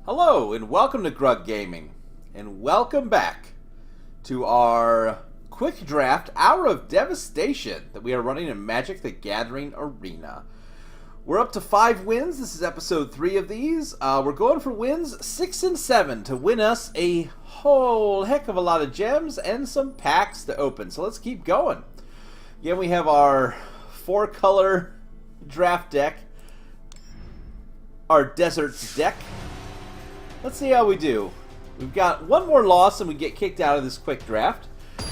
Hello and welcome to Grug Gaming, and welcome back to our quick draft Hour of Devastation that we are running in Magic the Gathering Arena. We're up to 5 wins. This is episode 3 of these. We're going for wins 6 and 7 to win us a whole heck of a lot of gems and some packs to open. So let's keep going. Again, we have our 4-color draft deck, our Deserts deck. Let's see how we do. We've got one more loss and we get kicked out of this quick draft.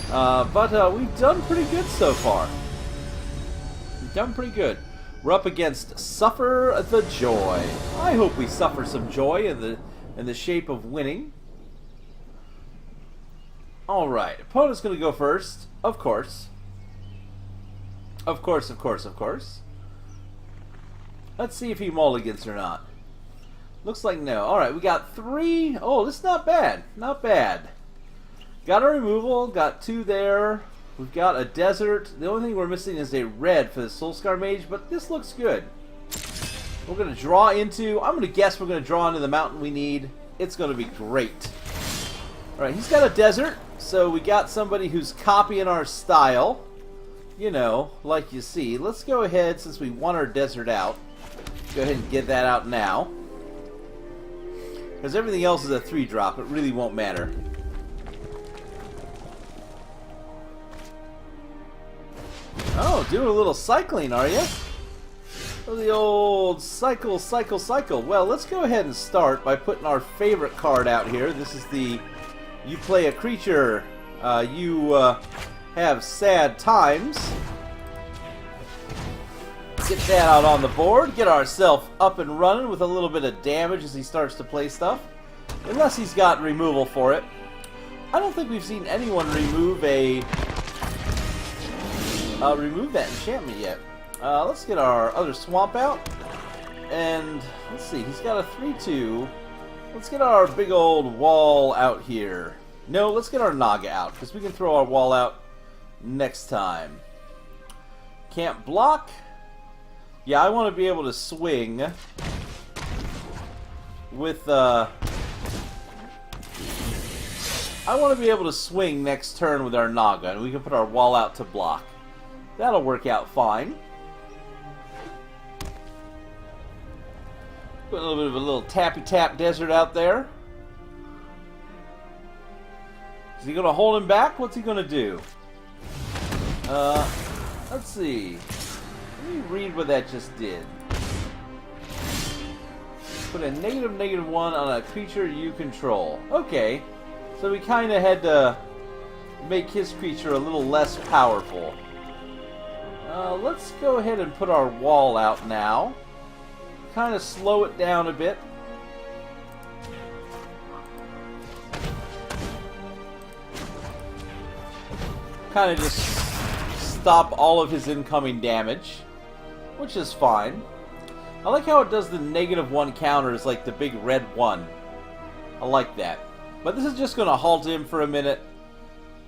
But we've done pretty good so far. We've done pretty good. We're up against Suffer the Joy. I hope we suffer some joy in the shape of winning. Alright, opponent's going to go first. Of course. Of course. Let's see if he mulligans or not. Looks like no. Alright, we got 3. Oh, this is not bad. Not bad. Got a removal. Got 2 there. We've got a desert. The only thing we're missing is a red for the Soulscar Mage, but this looks good. We're going to draw into... I'm going to guess we're going to draw into the mountain we need. It's going to be great. Alright, he's got a desert, so we got somebody who's copying our style. You know, like you see. Let's go ahead, since we want our desert out. Go ahead and get that out now. Because everything else is a 3-drop. It really won't matter. Oh, doing a little cycling, are you? Oh, the old cycle. Well, let's go ahead and start by putting our favorite card out here. This is the... You play a creature. You have sad times. Get that out on the board. Get ourselves up and running with a little bit of damage as he starts to play stuff. Unless he's got removal for it. I don't think we've seen anyone remove that enchantment yet. Let's get our other swamp out. And let's see, he's got a 3/2. Let's get our big old wall out here. No, let's get our Naga out, because we can throw our wall out next time. Can't block. Yeah, I want to be able to swing with, I want to be able to swing next turn with our Naga, and we can put our wall out to block. That'll work out fine. Put a little bit of a little tappy-tap desert out there. Is he going to hold him back? What's he going to do? Let's see. Let me read what that just did. Put a -1 on a creature you control. Okay. So we kind of had to make his creature a little less powerful. Let's go ahead and put our wall out now. Kind of slow it down a bit. Kind of just stop all of his incoming damage, which is fine. I like how it does the -1 counters like the big red 1. I like that. But this is just going to halt him for a minute.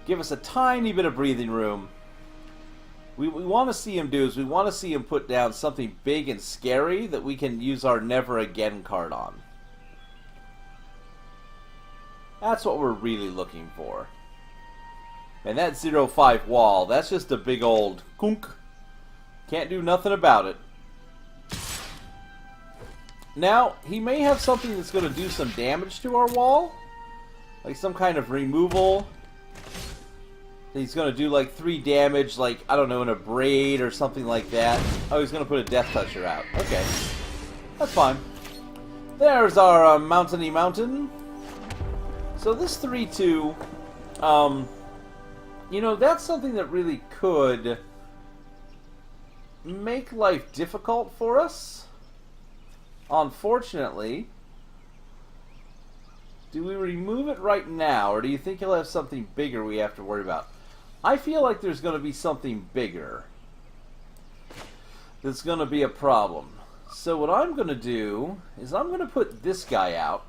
Give us a tiny bit of breathing room. What we want to see him do is we want to see him put down something big and scary that we can use our Never Again card on. That's what we're really looking for. And that 0/5 wall, that's just a big old kunk. Can't do nothing about it. Now, he may have something that's going to do some damage to our wall. Like some kind of removal. He's going to do like 3 damage, like, I don't know, in a braid or something like that. Oh, he's going to put a Death Toucher out. Okay. That's fine. There's our mountainy mountain. So this 3/2, you know, that's something that really could make life difficult for us. Unfortunately. Do we remove it right now, or do you think he'll have something bigger we have to worry about? I feel like there's going to be something bigger that's going to be a problem. So what I'm going to do is I'm going to put this guy out.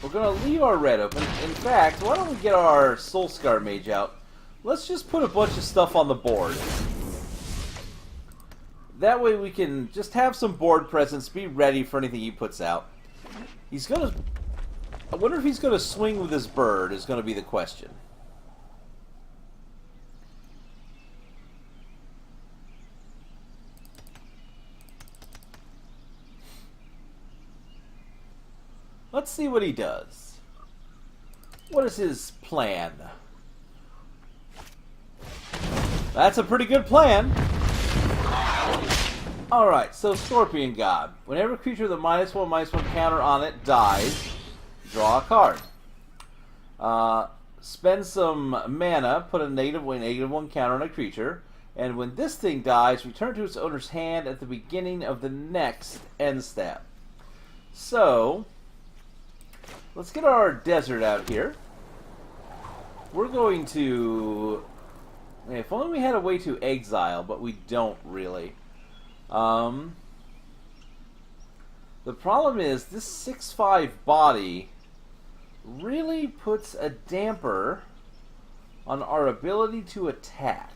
We're going to leave our red open. In fact, why don't we get our Soulscar Mage out? Let's just put a bunch of stuff on the board. That way we can just have some board presence, be ready for anything he puts out. He's gonna... I wonder if he's gonna swing with his bird is gonna be the question. Let's see what he does. What is his plan? That's a pretty good plan. Alright, so Scorpion God. Whenever a creature with a -1/-1 counter on it dies, draw a card. Spend some mana, put a -1 counter on a creature, and when this thing dies, return to its owner's hand at the beginning of the next end step. So, let's get our desert out here. We're going to... If only we had a way to exile, but we don't really. The problem is, this 6/5 body really puts a damper on our ability to attack.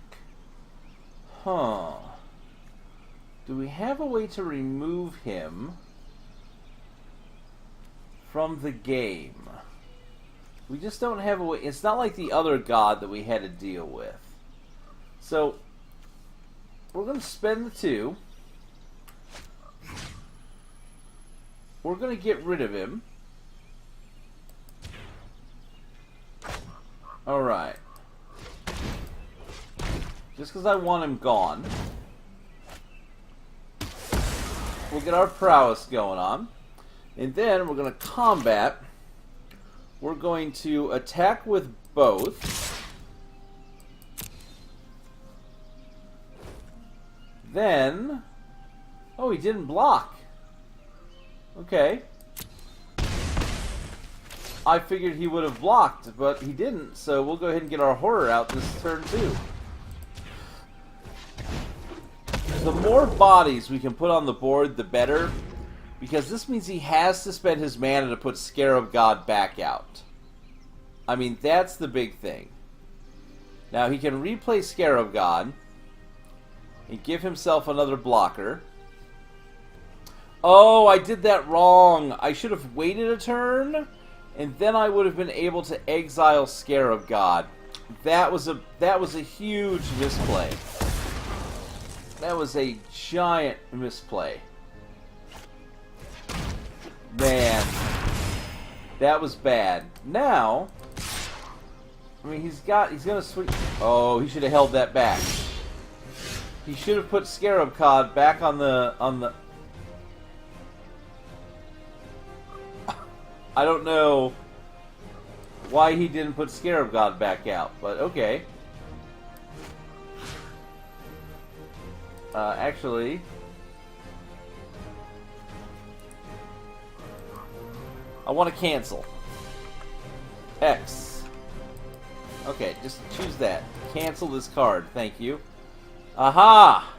Huh. Do we have a way to remove him from the game? We just don't have a way. It's not like the other god that we had to deal with. So, we're going to spend the 2. We're going to get rid of him. Alright. Just because I want him gone. We'll get our prowess going on. And then we're going to combat. We're going to attack with both. Then... Oh, he didn't block. Okay. I figured he would have blocked, but he didn't, so we'll go ahead and get our horror out this turn too. The more bodies we can put on the board, the better, because this means he has to spend his mana to put Scarab God back out. I mean, that's the big thing. Now, he can replay Scarab God and give himself another blocker. Oh, I did that wrong. I should have waited a turn, and then I would have been able to exile Scarab God. That was a huge misplay. That was a giant misplay. Man, that was bad. Now, I mean, he's gonna switch. Oh, he should have held that back. He should have put Scarab God back on the. I don't know why he didn't put Scarab God back out, but okay. Actually, I want to cancel. X. Okay, just choose that. Cancel this card, thank you. Aha!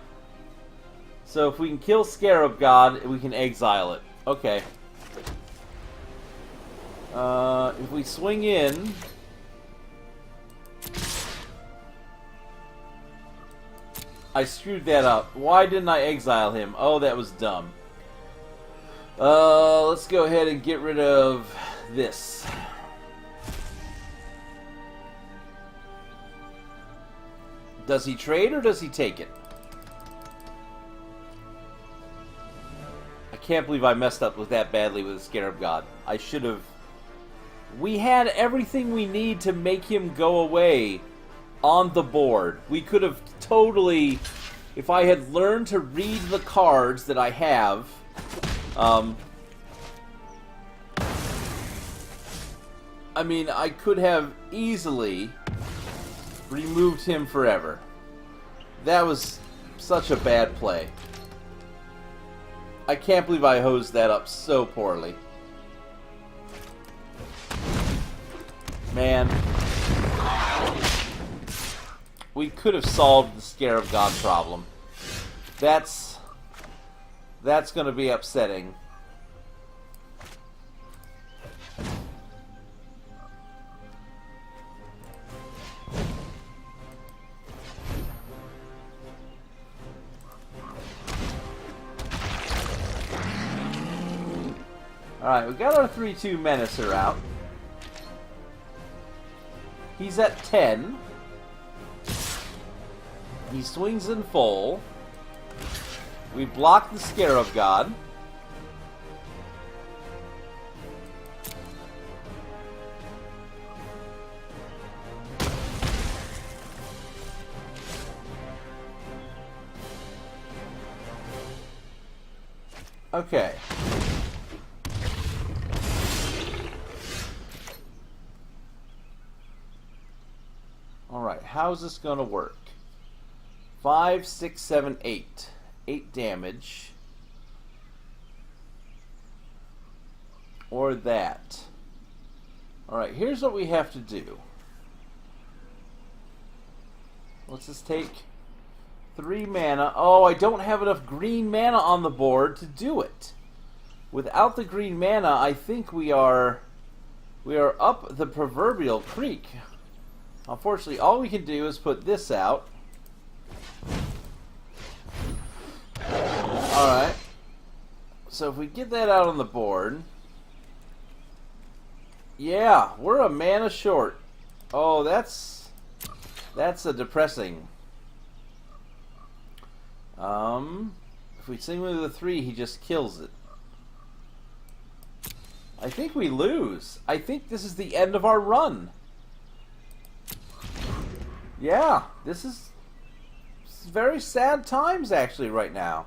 So if we can kill Scarab God, we can exile it. Okay. If we swing in... I screwed that up. Why didn't I exile him? Oh, that was dumb. Let's go ahead and get rid of this. Does he trade or does he take it? I can't believe I messed up with that badly with the Scarab God. I should have... We had everything we need to make him go away on the board. We could have totally... If I had learned to read the cards that I have... I mean, I could have easily removed him forever. That was such a bad play. I can't believe I hosed that up so poorly. Man. We could have solved the Scarab God problem. That's going to be upsetting. Alright, we got our 3-2 Menacer out. He's at 10. He swings in full. We block the Scarab God. Okay. Alright, how's this going to work? 5, 6, 7, 8. 8 damage. Or that. Alright, here's what we have to do. What's this take? 3 mana. Oh, I don't have enough green mana on the board to do it. Without the green mana, I think we are up the proverbial creek. Unfortunately, all we can do is put this out. Alright. So if we get that out on the board... Yeah, we're a mana short. Oh, that's a depressing. If we sing with a 3, he just kills it. I think we lose. I think this is the end of our run. Yeah, this is very sad times actually right now.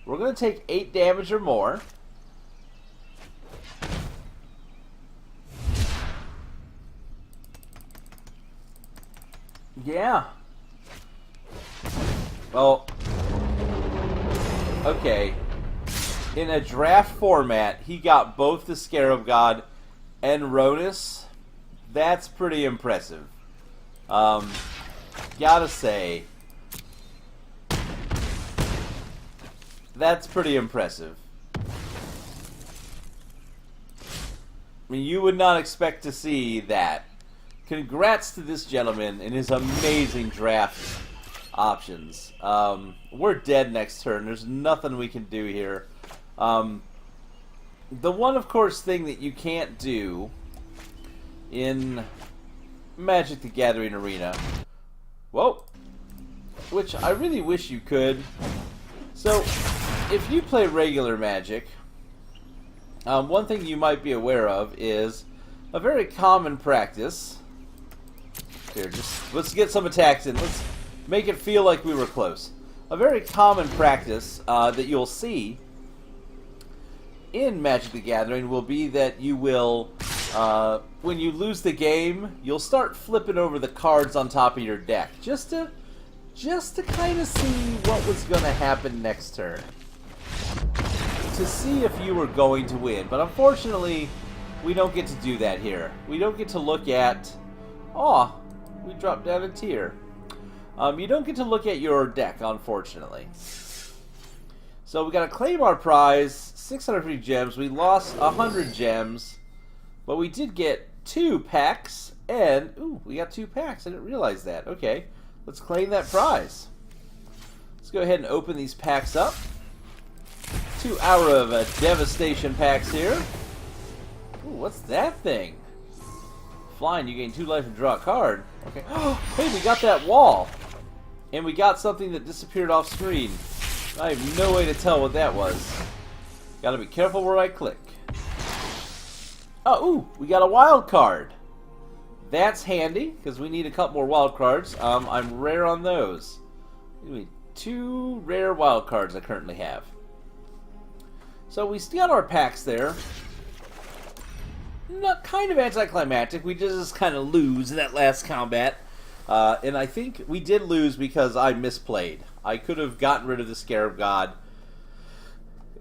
We're going to take 8 damage or more. Yeah. Well, okay. In a draft format, he got both the Scarab God and Ronus. That's pretty impressive. Gotta say, that's pretty impressive. I mean, you would not expect to see that. Congrats to this gentleman and his amazing draft options. We're dead next turn. There's nothing we can do here. The one, of course, thing that you can't do in Magic the Gathering Arena, whoa, which I really wish you could. So, if you play regular Magic, one thing you might be aware of is a very common practice. Here, let's get some attacks in. Let's make it feel like we were close. A very common practice that you'll see in Magic the Gathering will be that you will, when you lose the game, you'll start flipping over the cards on top of your deck, just to kind of see what was going to happen next turn, to see if you were going to win. But unfortunately, we don't get to do that here. We don't get to look at... Oh, we dropped down a tier. You don't get to look at your deck, unfortunately. So we got to claim our prize, 650 gems. We lost 100 gems, but we did get 2 packs, and ooh, we got 2 packs. I didn't realize that. Okay, let's claim that prize. Let's go ahead and open these packs up. 2 Hour of Devastation packs here. Ooh, what's that thing? Flying, you gain 2 life and draw a card. Okay. Hey, we got that wall. And we got something that disappeared off screen. I have no way to tell what that was. Gotta be careful where I click. Oh, ooh, we got a wild card. That's handy, because we need a couple more wild cards. I'm rare on those. We need 2 rare wild cards I currently have. So we still got our packs there. Not kind of anticlimactic. We just kind of lose in that last combat. And I think we did lose because I misplayed. I could have gotten rid of the Scarab God,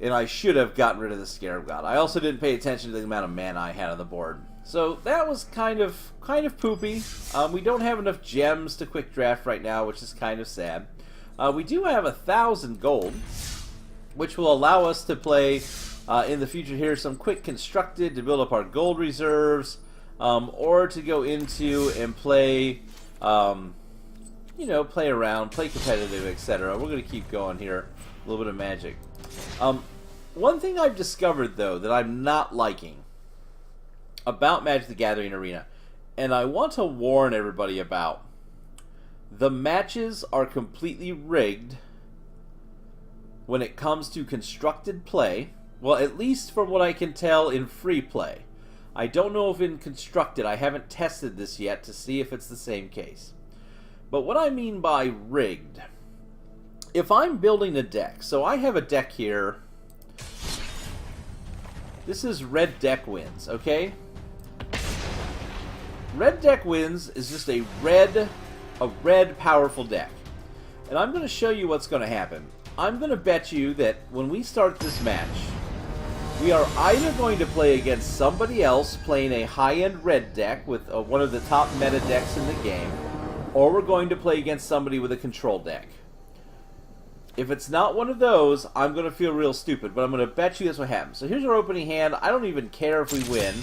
and I should have gotten rid of the Scarab God. I also didn't pay attention to the amount of mana I had on the board. So that was kind of poopy. We don't have enough gems to quick draft right now, which is kind of sad. We do have 1,000 gold, which will allow us to play in the future here some quick constructed to build up our gold reserves, or to go into and play, you know, play around, play competitive, etc. We're going to keep going here. A little bit of Magic. One thing I've discovered, though, that I'm not liking about Magic the Gathering Arena, and I want to warn everybody about, the matches are completely rigged when it comes to constructed play. Well, at least from what I can tell in free play. I don't know if in constructed, I haven't tested this yet to see if it's the same case. But what I mean by rigged, if I'm building a deck, so I have a deck here. This is Red Deck Wins, okay? Red Deck Wins is just a red powerful deck. And I'm going to show you what's going to happen. I'm going to bet you that when we start this match, we are either going to play against somebody else playing a high-end red deck with one of the top meta decks in the game, or we're going to play against somebody with a control deck. If it's not one of those, I'm going to feel real stupid, but I'm going to bet you that's what happens. So here's our opening hand. I don't even care if we win.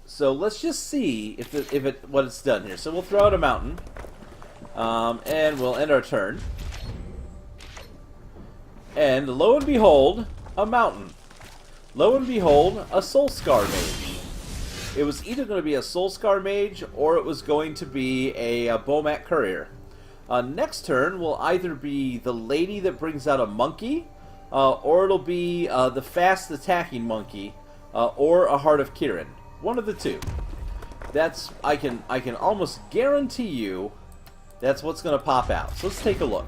So let's just see what it's done here. So we'll throw out a mountain, and we'll end our turn. And lo and behold, a mountain. Lo and behold, a Soulscar Mage. It was either going to be a Soulscar Mage or it was going to be a Bomat Courier. Next turn will either be the lady that brings out a monkey, or it'll be the fast attacking monkey, or a Heart of Kirin. One of the two. That's I can almost guarantee you that's what's going to pop out. So let's take a look.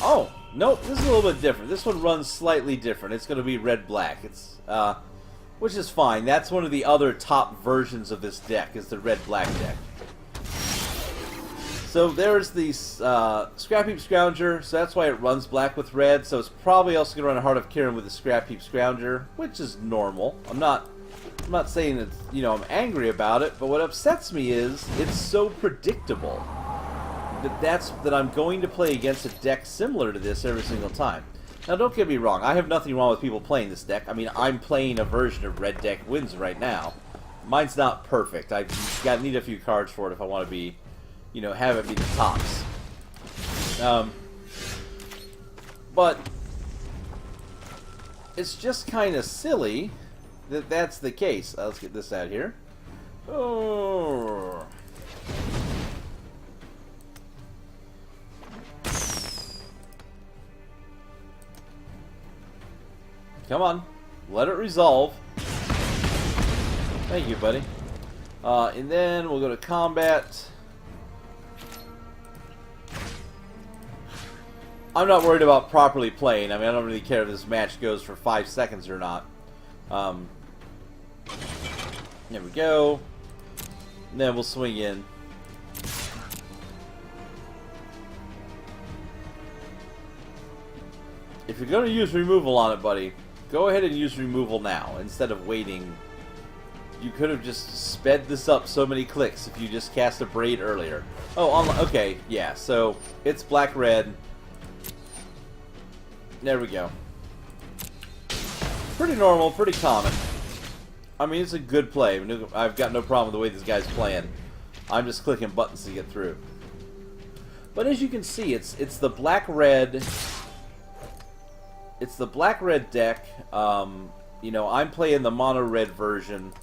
Oh, nope, this is a little bit different. This one runs slightly different. It's going to be red-black. It's which is fine. That's one of the other top versions of this deck, is the red-black deck. So there's the Scrap Heap Scrounger, so that's why it runs black with red. So it's probably also going to run a Heart of Kirin with the Scrap Heap Scrounger, which is normal. I'm not saying it's, I'm angry about it, but what upsets me is it's so predictable that I'm going to play against a deck similar to this every single time. Now, don't get me wrong. I have nothing wrong with people playing this deck. I mean, I'm playing a version of Red Deck Wins right now. Mine's not perfect. I need a few cards for it if I want to be, have it be the tops. But it's just kind of silly that that's the case. Let's get this out here. Oh. Come on. Let it resolve. Thank you, buddy. And then we'll go to combat. I'm not worried about properly playing. I mean, I don't really care if this match goes for 5 seconds or not. There we go. And then we'll swing in. If you're going to use removal on it, buddy, go ahead and use removal now instead of waiting. You could have just sped this up so many clicks if you just cast a Braid earlier. Oh, okay, yeah, so it's black-red. There we go. Pretty normal, pretty common. I mean, it's a good play. I've got no problem with the way this guy's playing. I'm just clicking buttons to get through. But as you can see, it's the black-red... It's the black-red deck. I'm playing the mono-red version.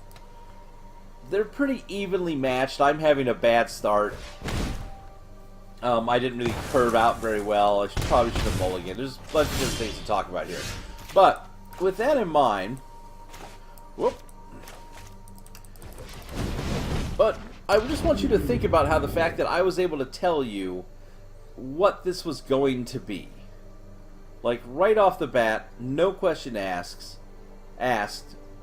They're pretty evenly matched. I'm having a bad start. I didn't really curve out very well. I probably should have mulliganed. There's a bunch of different things to talk about here. But with that in mind, but I just want you to think about how the fact that I was able to tell you what this was going to be. Like, right off the bat, no question asked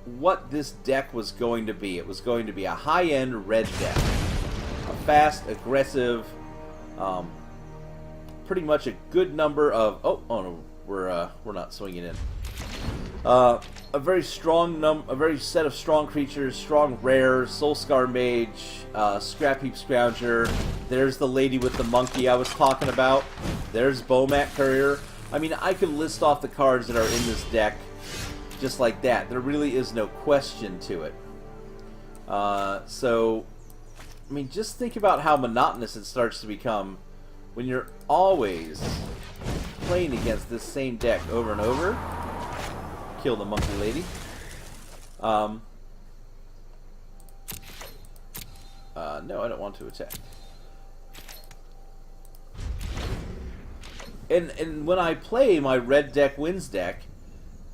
what this deck was going to be. It was going to be a high-end red deck. A fast, aggressive, pretty much a good number of... Oh no, we're not swinging in. A very set of strong creatures, strong rares, Soulscar Mage, Scrap Heap Scrounger. There's the lady with the monkey I was talking about. There's Bomat Courier. I mean, I could list off the cards that are in this deck just like that. There really is no question to it. So, I mean, just think about how monotonous it starts to become when you're always playing against this same deck over and over. Kill the monkey lady. No, I don't want to attack. And when I play my red deck wins deck,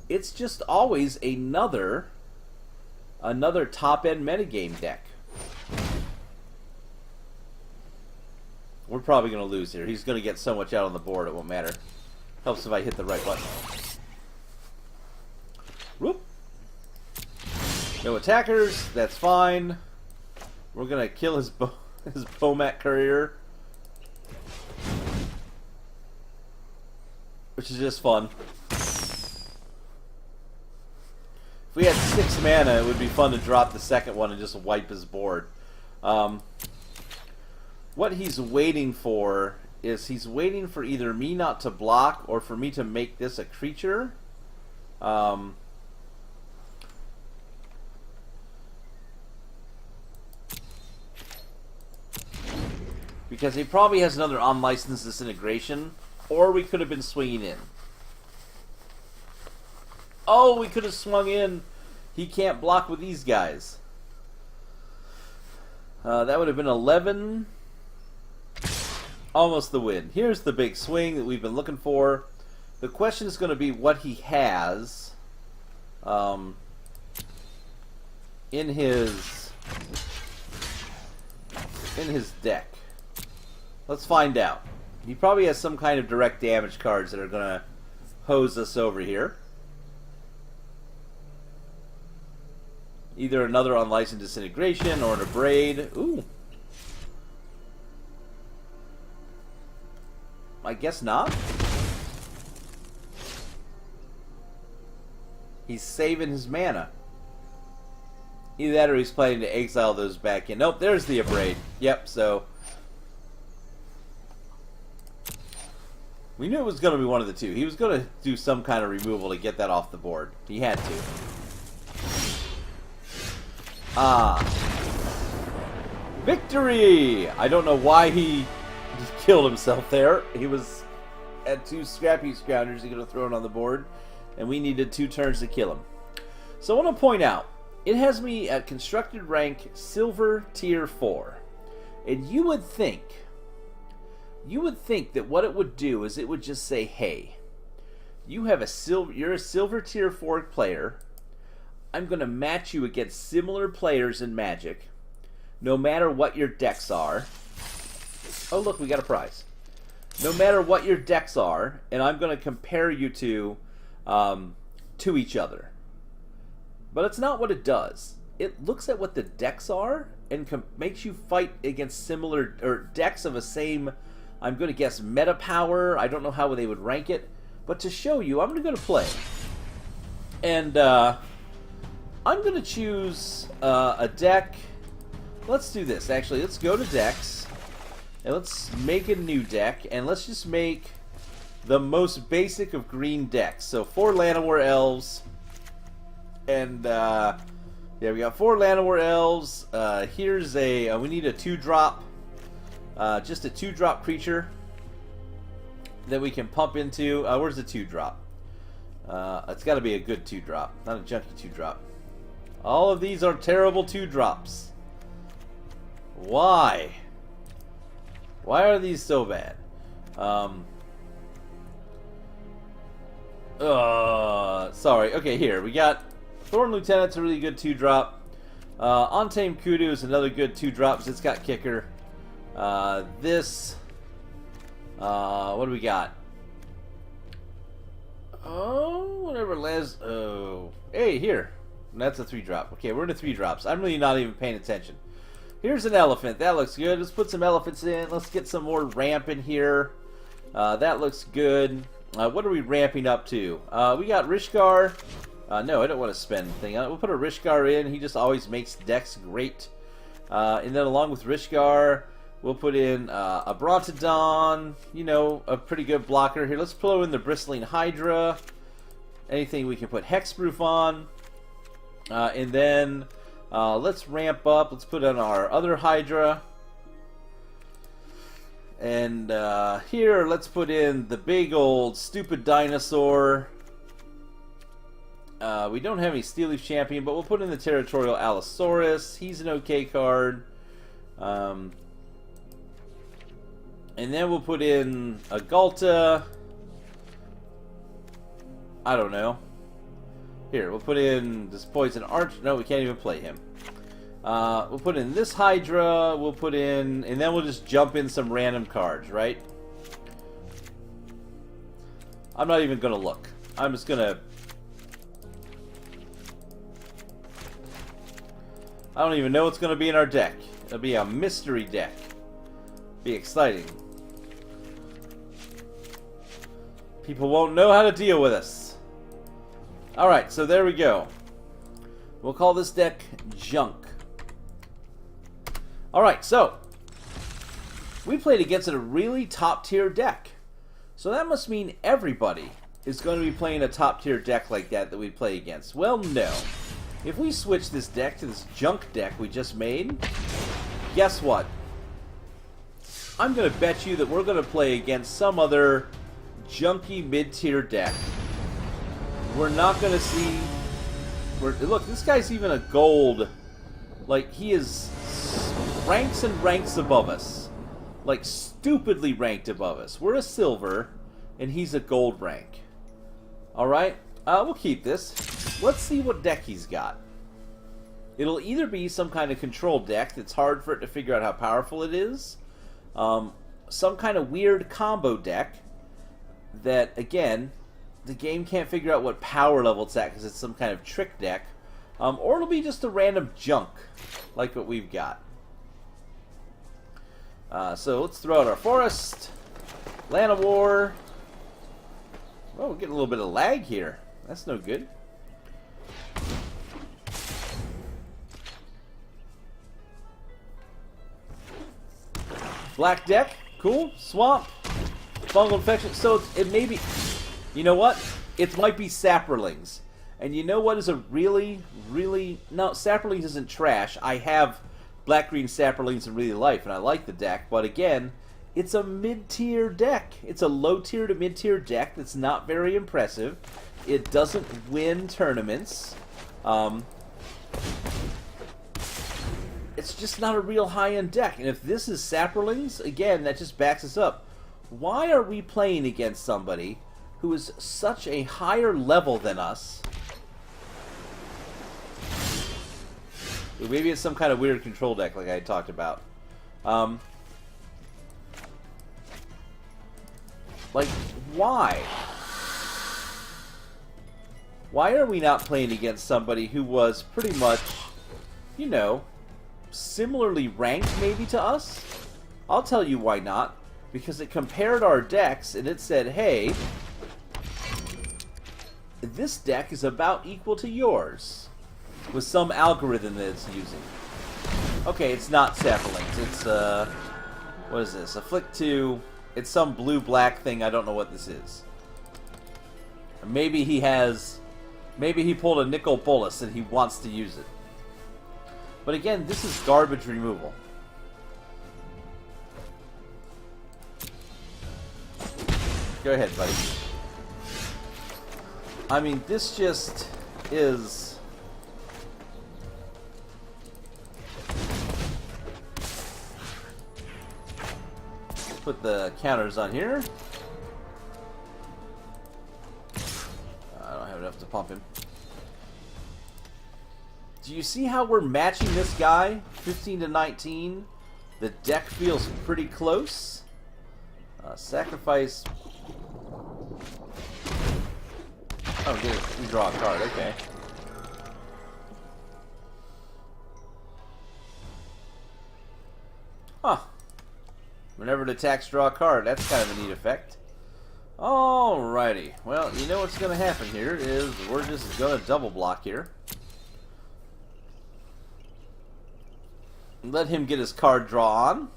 it's just always another top end metagame deck. We're probably going to lose here. He's going to get so much out on the board it won't matter. Helps if I hit the right button. Whoop. No attackers. That's fine. We're going to kill his Bomat Courier. Which is just fun. If we had 6 mana, it would be fun to drop the second one and just wipe his board. What he's waiting for is he's waiting for either me not to block or for me to make this a creature. Because he probably has another unlicensed disintegration, or we could have been swinging in. Oh, we could have swung in. He can't block with these guys. That would have been 11. Almost the win. Here's the big swing that we've been looking for. The question is going to be what he has in his deck. Let's find out. He probably has some kind of direct damage cards that are going to hose us over here. Either another unlicensed disintegration or an abrade. Ooh. I guess not. He's saving his mana. Either that or he's planning to exile those back in. Nope, there's the abrade. Yep, so we knew it was going to be one of the two. He was going to do some kind of removal to get that off the board. He had to. Victory! I don't know why he just killed himself there. He was at 2 scrappy scoundrels he could have thrown on the board, and we needed 2 turns to kill him. So I want to point out, it has me at constructed rank Silver Tier 4. And you would think that what it would do is it would just say, hey, you're a Silver Tier 4 player. I'm going to match you against similar players in Magic, no matter what your decks are. Oh, look, we got a prize. No matter what your decks are, and I'm going to compare you to each other. But it's not what it does. It looks at what the decks are and makes you fight against similar or decks of a same, I'm going to guess, meta power. I don't know how they would rank it. But to show you, I'm going to play. And I'm going to choose a deck. Let's do this, actually. Let's go to decks. And let's make a new deck. And let's just make the most basic of green decks. So 4 Llanowar Elves. And, yeah, we got 4 Llanowar Elves. Here's a, we need a 2-drop. Just a 2-drop creature that we can pump into. Where's the 2-drop? It's got to be a good 2-drop, not a junky 2-drop. All of these are terrible 2-drops. Why? Why are these so bad? Sorry. Okay, here. We got Thorn Lieutenant's a really good 2-drop. Untamed Kudu is another good 2-drop because it's got kicker. What do we got? Oh, whatever, Les. Oh. Hey, here. That's a 3-drop. Okay, we're into 3-drops. I'm really not even paying attention. Here's an elephant. That looks good. Let's put some elephants in. Let's get some more ramp in here. That looks good. What are we ramping up to? We got Rishkar. No, I don't want to spend anything on it. We'll put a Rishkar in. He just always makes decks great. And then along with Rishkar, we'll put in a Brontodon. You know, a pretty good blocker here. Let's throw in the Bristling Hydra. Anything we can put Hexproof on. And then let's ramp up. Let's put on our other Hydra. And here, let's put in the big old stupid dinosaur. We don't have any Steel Leaf Champion, but we'll put in the Territorial Allosaurus. He's an okay card. And then we'll put in a Galta. I don't know. Here, we'll put in this Poison Arch. No, we can't even play him. We'll put in this Hydra. We'll put in... And then we'll just jump in some random cards, right? I'm not even going to look. I'm just going to... I don't even know what's going to be in our deck. It'll be a mystery deck. Be exciting. People won't know how to deal with us. Alright, so there we go. We'll call this deck Junk. Alright, so we played against a really top tier deck. So that must mean everybody is going to be playing a top tier deck like that we play against. Well, no. If we switch this deck to this Junk deck we just made, guess what? I'm going to bet you that we're going to play against some other junky mid-tier deck. We're not going to see... Look, this guy's even a gold. Like, he is ranks and ranks above us. Like, stupidly ranked above us. We're a silver, and he's a gold rank. Alright? We'll keep this. Let's see what deck he's got. It'll either be some kind of control deck that's hard for it to figure out how powerful it is. Some kind of weird combo deck that, again, the game can't figure out what power level it's at because it's some kind of trick deck. Or it'll be just a random junk, like what we've got. So let's throw out our Forest. Land of War. Oh, we're getting a little bit of lag here. That's no good. Black deck. Cool. Swamp. Fungal Infection. So it may be... You know what? It might be Saprolings. And you know what is a really... No, Saprolings isn't trash. I have black-green Saprolings in real life, and I like the deck. But again, it's a mid-tier deck. It's a low-tier to mid-tier deck that's not very impressive. It doesn't win tournaments. It's just not a real high-end deck. And if this is Saprolings, again, that just backs us up. Why are we playing against somebody who is such a higher level than us? Maybe it's some kind of weird control deck like I talked about. Like, why? Why are we not playing against somebody who was pretty much, you know, similarly ranked maybe to us? I'll tell you why not. Because it compared our decks and it said, hey, this deck is about equal to yours. With some algorithm that it's using. Okay, it's not Saprolings. It's, what is this? Afflict 2. It's some blue-black thing. I don't know what this is. Or maybe he has... Maybe he pulled a Nicol Bolas and he wants to use it. But again, this is garbage removal. Go ahead, buddy. I mean, this just is... Put the counters on here. I don't have enough to pump him. Do you see how we're matching this guy? 15 to 19. The deck feels pretty close. Sacrifice. Oh, good. We draw a card. Okay. Huh. Whenever it attacks, draw a card. That's kind of a neat effect. Alrighty. Well, you know what's going to happen here is we're just going to double block here. Let him get his card draw on.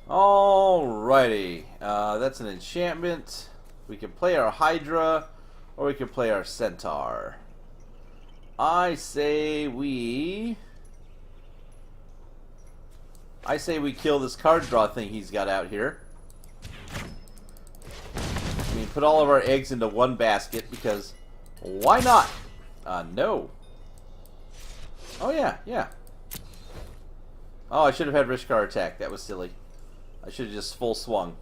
Alrighty. That's an enchantment. We can play our Hydra, Or we could play our Centaur. I say we kill this card draw thing he's got out here. I mean, put all of our eggs into one basket because why not? No. Oh yeah, yeah. Oh, I should have had Rishkar attack. That was silly. I should have just full swung.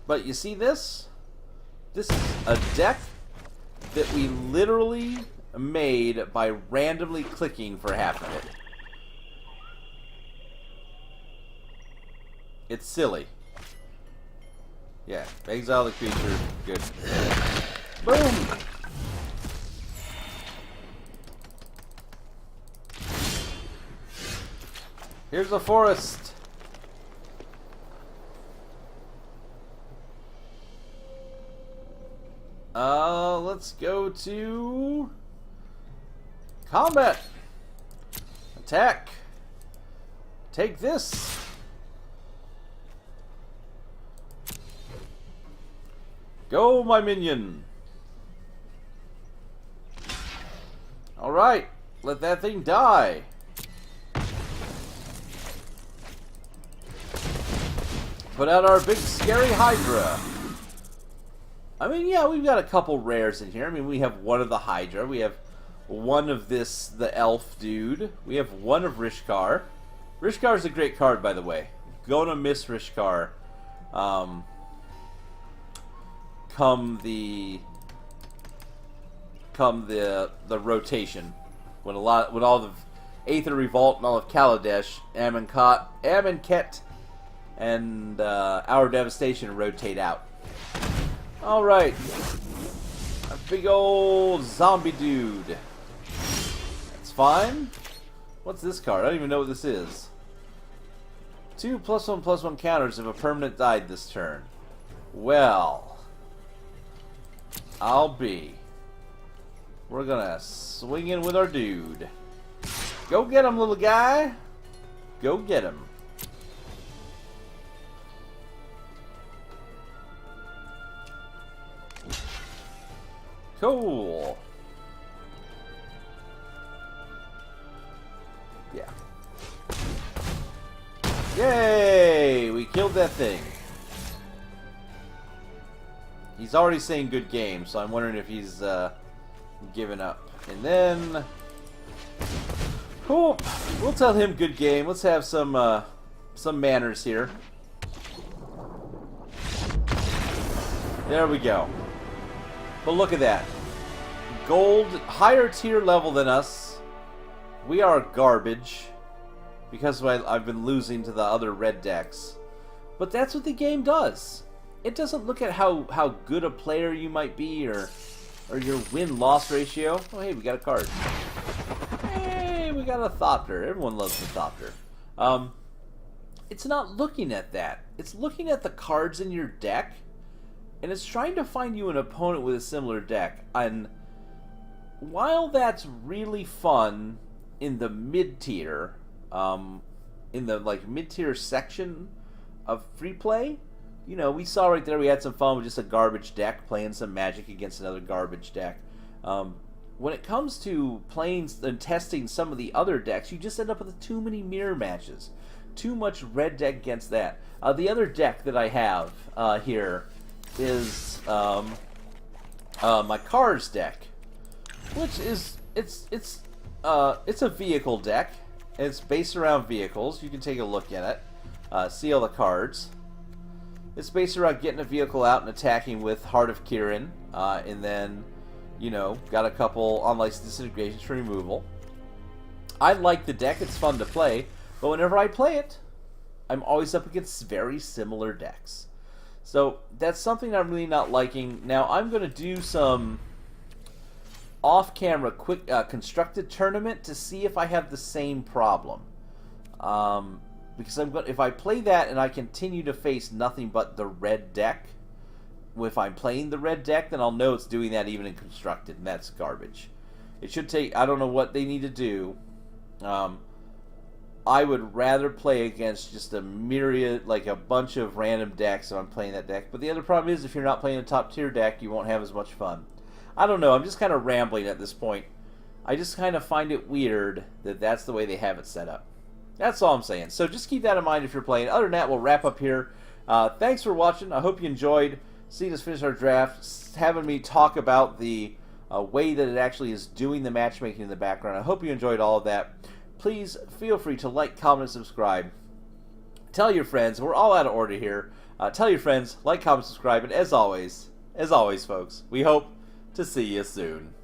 But you see this? This is a deck that we literally made by randomly clicking for half of it. It's silly. Yeah, exile the creature. Good. Boom! Here's a forest. Let's go to combat. Attack. Take this. Go, my minion. All right, let that thing die. Put out our big scary Hydra. I mean, yeah, we've got a couple rares in here. I mean, we have one of the Hydra. We have one of this, the elf dude. We have one of Rishkar. Rishkar is a great card, by the way. Gonna miss Rishkar. Come the rotation. When all the Aether Revolt and all of Kaladesh, Amonkhet, and Hour of Devastation rotate out. Alright. A big old zombie dude. That's fine. What's this card? I don't even know what this is. 2 +1/+1 counters if a permanent died this turn. Well, I'll be. We're gonna swing in with our dude. Go get him, little guy. Go get him. Cool. Yeah. Yay! We killed that thing. He's already saying good game, so I'm wondering if he's given up. And then, cool. We'll tell him good game. Let's have some manners here. There we go. But look at that. Gold, higher tier level than us. We are garbage. Because I've been losing to the other red decks. But that's what the game does. It doesn't look at how good a player you might be or your win-loss ratio. Oh, hey, we got a card. Hey, we got a Thopter. Everyone loves the Thopter. It's not looking at that. It's looking at the cards in your deck. And it's trying to find you an opponent with a similar deck. And while that's really fun in the mid-tier, in the mid-tier section of free play, you know, we saw right there we had some fun with just a garbage deck playing some Magic against another garbage deck. When it comes to playing and testing some of the other decks, you just end up with too many mirror matches. Too much red deck against that. The other deck that I have here is my Cars deck, which is it's a vehicle deck. It's based around vehicles. You can take a look at it, see all the cards. It's based around getting a vehicle out and attacking with Heart of Kirin, and then, you know, got a couple unlicensed disintegrations for removal. I like the deck. It's fun to play, but whenever I play it, I'm always up against very similar decks. So that's something I'm really not liking. Now I'm going to do some off-camera quick constructed tournament to see if I have the same problem. Because if I play that and I continue to face nothing but the red deck, if I'm playing the red deck, then I'll know it's doing that even in constructed, and that's garbage. It should take, I don't know what they need to do. I would rather play against just a myriad, like a bunch of random decks if I'm playing that deck. But the other problem is if you're not playing a top tier deck, you won't have as much fun. I don't know, I'm just kind of rambling at this point. I just kind of find it weird that that's the way they have it set up. That's all I'm saying. So just keep that in mind if you're playing. Other than that, we'll wrap up here. Thanks for watching. I hope you enjoyed seeing us finish our draft, having me talk about the way that it actually is doing the matchmaking in the background. I hope you enjoyed all of that. Please feel free to like, comment, and subscribe. Tell your friends. We're all out of order here. Tell your friends, like, comment, subscribe, and as always, folks, we hope to see you soon.